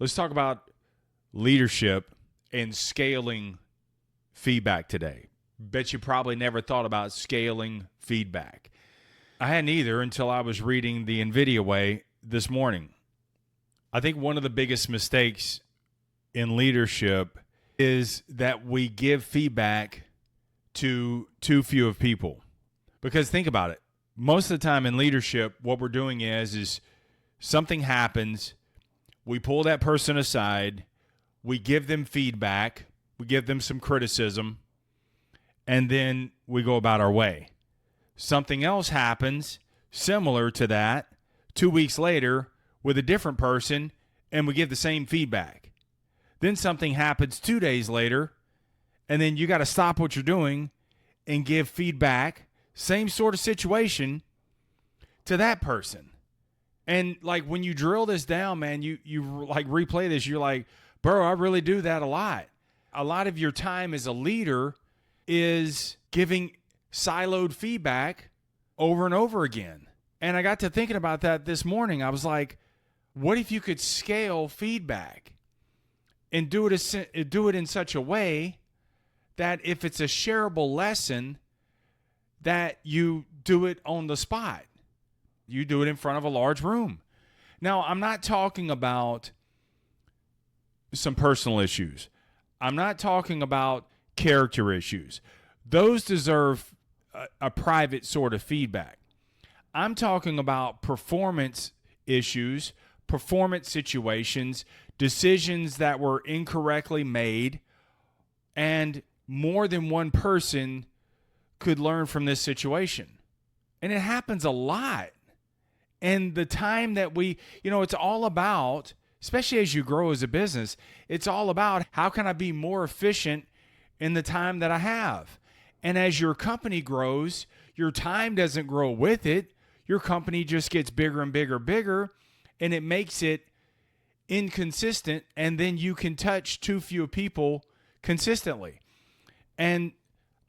Let's talk about leadership and scaling feedback today. Bet you probably never thought about scaling feedback. I hadn't either until I was reading the Nvidia Way this morning. I think one of the biggest mistakes in leadership is that we give feedback to too few of people. Because think about it. Most of the time in leadership, what we're doing is something happens, we pull that person aside, we give them feedback, we give them some criticism, and then we go about our way. Something else happens similar to that 2 weeks later with a different person, and we give the same feedback. Then something happens 2 days later, and then you got to stop what you're doing and give feedback, same sort of situation, to that person. And like when you drill this down, man, you like replay this, you're like, bro, I really do that a lot. A lot of your time as a leader is giving siloed feedback over and over again. And I got to thinking about that this morning. I was like, what if you could scale feedback and do it in such a way that if it's a shareable lesson, that you do it on the spot. You do it in front of a large room. Now, I'm not talking about some personal issues. I'm not talking about character issues. Those deserve a private sort of feedback. I'm talking about performance issues, performance situations, decisions that were incorrectly made, and more than one person could learn from this situation. And it happens a lot. And the time that it's all about, especially as you grow as a business, it's all about how can I be more efficient in the time that I have. And as your company grows, your time doesn't grow with it. Your company just gets bigger and bigger and bigger, and it makes it inconsistent, and then you can touch too few people consistently. And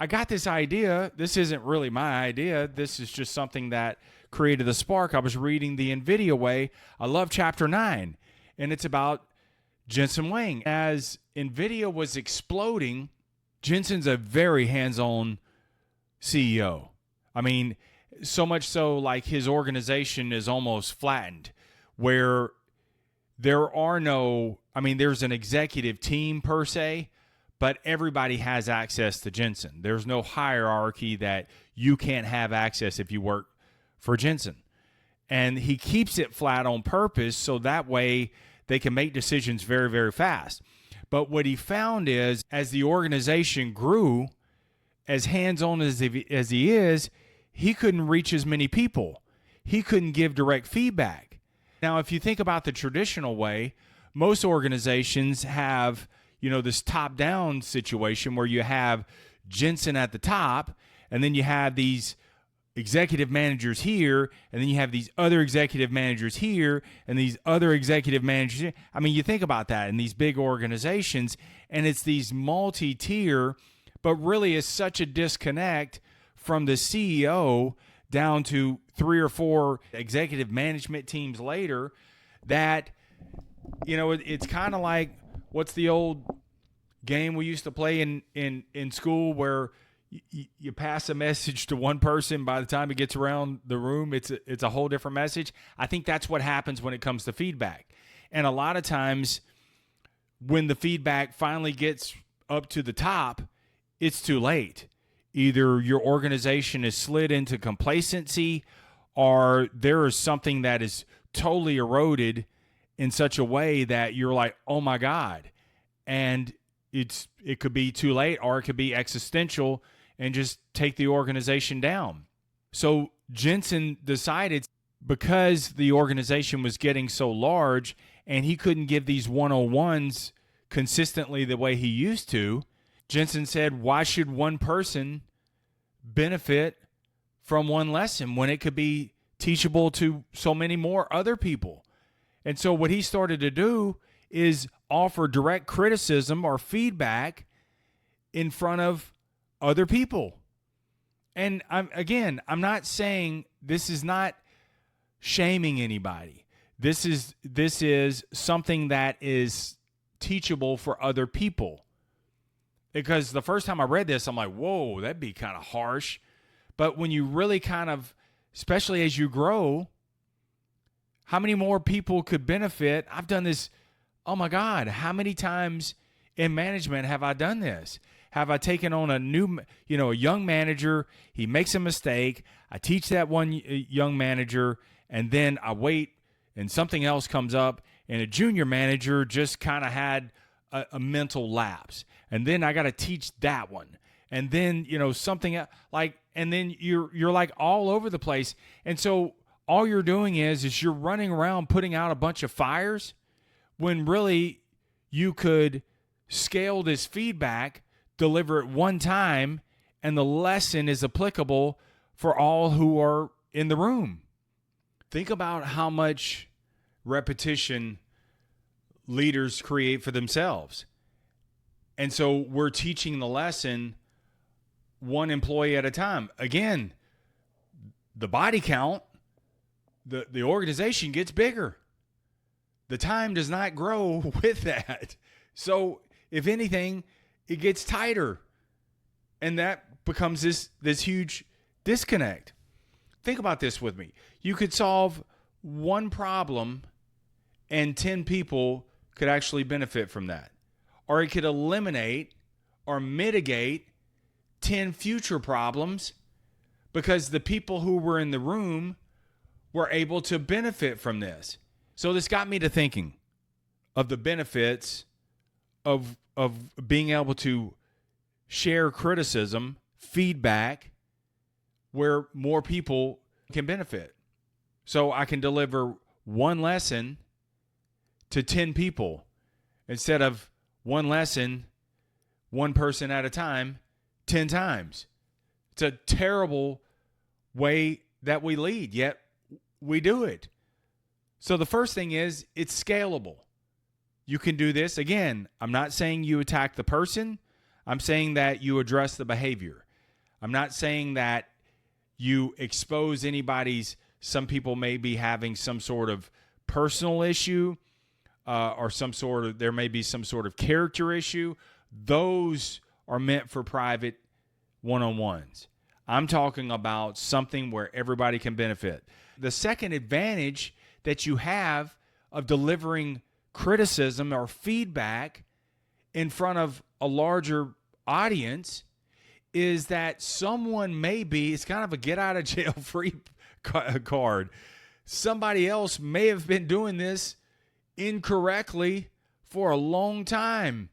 I got this idea. This isn't really my idea. This is just something that created the spark. I was reading the Nvidia Way. I love chapter 9, and it's about Jensen Huang. As Nvidia was exploding, Jensen's a very hands-on CEO. I mean, so much so like his organization is almost flattened, where there's an executive team per se, but everybody has access to Jensen. There's no hierarchy that you can't have access if you work for Jensen. And he keeps it flat on purpose so that way they can make decisions very, very fast. But what he found is as the organization grew, as hands-on as he is, he couldn't reach as many people. He couldn't give direct feedback. Now, if you think about the traditional way, most organizations have, this top-down situation where you have Jensen at the top, and then you have these executive managers here, and then you have these other executive managers here, and these other executive managers here. I mean, you think about that in these big organizations, and it's these multi-tier, but really it's such a disconnect from the CEO down to 3 or 4 executive management teams later that, it's kind of like, what's the old game we used to play in school where you pass a message to one person, by the time it gets around the room, it's a whole different message. I think that's what happens when it comes to feedback. And a lot of times when the feedback finally gets up to the top, it's too late. Either your organization is slid into complacency or there is something that is totally eroded in such a way that you're like, oh my God. And it could be too late, or it could be existential and just take the organization down. So Jensen decided, because the organization was getting so large and he couldn't give these one-on-ones consistently the way he used to, Jensen said, why should one person benefit from one lesson when it could be teachable to so many more other people? And so what he started to do is offer direct criticism or feedback in front of other people. And I'm not saying, this is not shaming anybody. This is something that is teachable for other people. Because the first time I read this, I'm like, whoa, that'd be kind of harsh. But when you really kind of, especially as you grow, how many more people could benefit? I've done this, oh my God, how many times in management have I done this? Have I taken on a young manager, he makes a mistake, I teach that one young manager, and then I wait and something else comes up, and a junior manager just kind of had a mental lapse. And then I got to teach that one. And then, something like, and then you're like all over the place. And so all you're doing is you're running around putting out a bunch of fires when really you could scale this feedback, deliver it one time, and the lesson is applicable for all who are in the room. Think about how much repetition leaders create for themselves. And so we're teaching the lesson one employee at a time. Again, the body count, the organization gets bigger. The time does not grow with that. So if anything, it gets tighter. And that becomes this huge disconnect. Think about this with me. You could solve one problem and 10 people could actually benefit from that. Or it could eliminate or mitigate 10 future problems because the people who were in the room were able to benefit from this. So this got me to thinking of the benefits of being able to share criticism, feedback, where more people can benefit. So I can deliver one lesson to 10 people instead of one lesson, one person at a time, 10 times. It's a terrible way that we lead, yet we do it. So the first thing is it's scalable. You can do this. Again, I'm not saying you attack the person. I'm saying that you address the behavior. I'm not saying that you expose some people may be having some sort of personal issue or there may be some sort of character issue. Those are meant for private one-on-ones. I'm talking about something where everybody can benefit. The second advantage that you have of delivering criticism or feedback in front of a larger audience is that someone it's kind of a get out of jail free card. Somebody else may have been doing this incorrectly for a long time,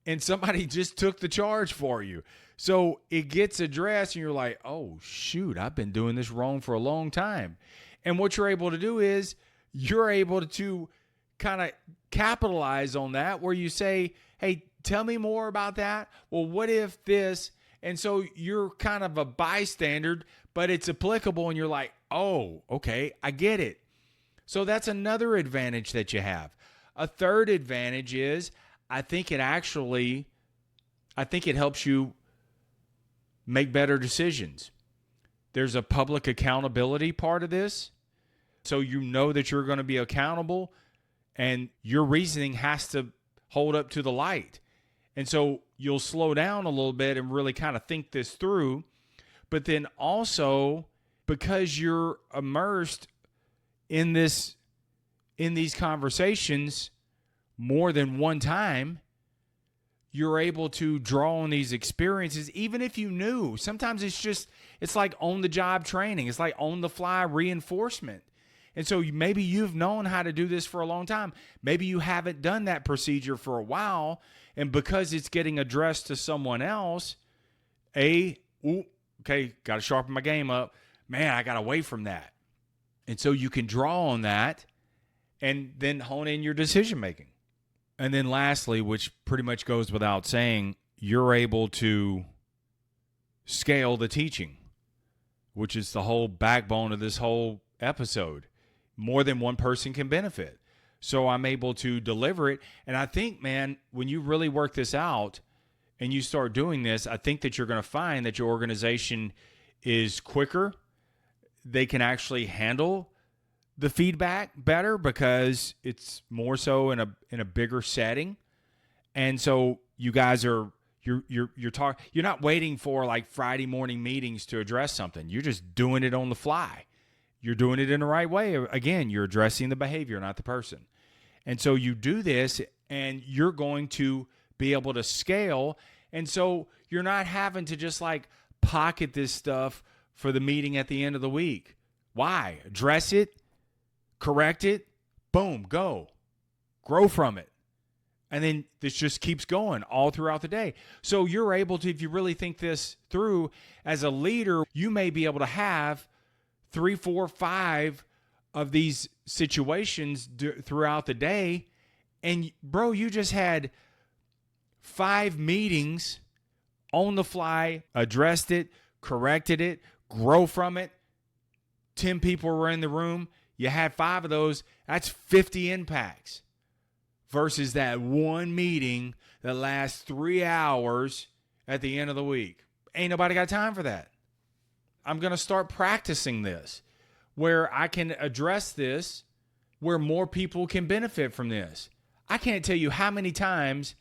and somebody just took the charge for you. So it gets addressed, and you're like, oh, shoot, I've been doing this wrong for a long time. And what you're able to do is you're able to kind of capitalize on that where you say, hey, tell me more about that. Well, what if this? And so you're kind of a bystander, but it's applicable, and you're like, oh, okay, I get it. So that's another advantage that you have. A third advantage is I think it helps you make better decisions. There's a public accountability part of this. So you know that you're going to be accountable, and your reasoning has to hold up to the light. And so you'll slow down a little bit and really kind of think this through. But then also, because you're immersed in these conversations more than one time, you're able to draw on these experiences, even if you knew. Sometimes it's like on-the-job training. It's like on-the-fly reinforcement. And so maybe you've known how to do this for a long time. Maybe you haven't done that procedure for a while, and because it's getting addressed to someone else, okay, got to sharpen my game up. Man, I got away from that. And so you can draw on that and then hone in your decision making. And then lastly, which pretty much goes without saying, you're able to scale the teaching, which is the whole backbone of this whole episode. More than one person can benefit. So I'm able to deliver it. And I think, man, when you really work this out and you start doing this, I think that you're going to find that your organization is quicker. They can actually handle the feedback better because it's more so in a bigger setting. And so you guys are you're talking, you're not waiting for like Friday morning meetings to address something. You're just doing it on the fly. You're doing it in the right way. Again, you're addressing the behavior, not the person. And so you do this and you're going to be able to scale. And so you're not having to just like pocket this stuff for the meeting at the end of the week. Why? Address it, correct it, boom, go. Grow from it. And then this just keeps going all throughout the day. So you're able to, if you really think this through as a leader, you may be able to have 3, 4, 5 of these situations throughout the day. And bro, you just had 5 meetings on the fly, addressed it, corrected it, grow from it. 10 people were in the room. You had 5 of those. That's 50 impacts. Versus that one meeting that lasts 3 hours at the end of the week. Ain't nobody got time for that. I'm going to start practicing this where I can address this, where more people can benefit from this. I can't tell you how many times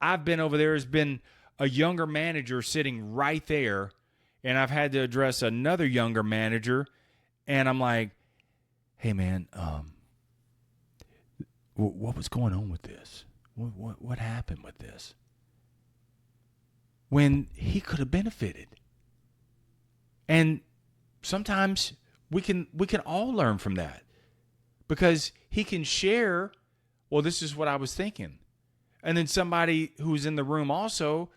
I've been over there. There's been a younger manager sitting right there, and I've had to address another younger manager, and I'm like, hey, man, what was going on with this? What happened with this? When he could have benefited. And sometimes we can all learn from that because he can share, well, this is what I was thinking. And then somebody who's in the room also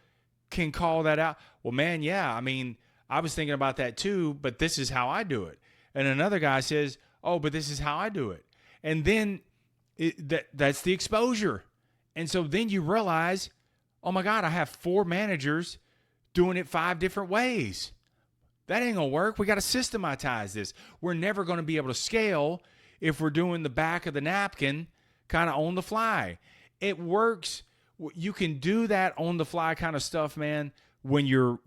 can call that out. Well, man, yeah, I mean, I was thinking about that too, but this is how I do it. And another guy says, oh, but this is how I do it. And then that's the exposure. And so then you realize, oh my God, I have 4 managers doing it 5 different ways. That ain't going to work. We got to systematize this. We're never going to be able to scale if we're doing the back of the napkin kind of on the fly. It works. You can do that on the fly kind of stuff, man, when you're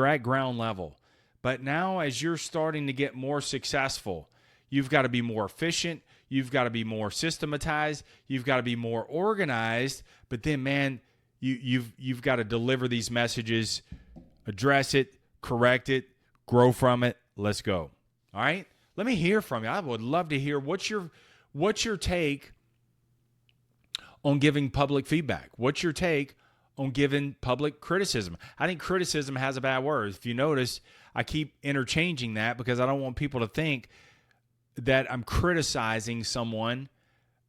at ground level. But now as you're starting to get more successful, you've got to be more efficient. You've got to be more systematized. You've got to be more organized. But then, man, you've got to deliver these messages, address it, correct it, grow from it. Let's go. All right? Let me hear from you. I would love to hear what's your take on giving public feedback? What's your take on giving public criticism? I think criticism has a bad word. If you notice, I keep interchanging that because I don't want people to think that I'm criticizing someone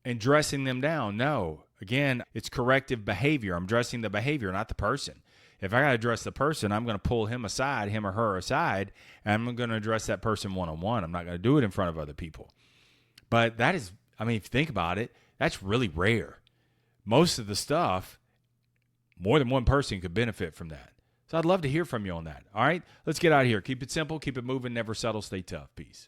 and dressing them down. No. Again, it's corrective behavior. I'm dressing the behavior, not the person. If I got to address the person, I'm going to pull him or her aside, and I'm going to address that person one-on-one. I'm not going to do it in front of other people. But that is, I mean, if you think about it, that's really rare. Most of the stuff, more than one person could benefit from that. So I'd love to hear from you on that. All right? Let's get out of here. Keep it simple. Keep it moving. Never settle. Stay tough. Peace.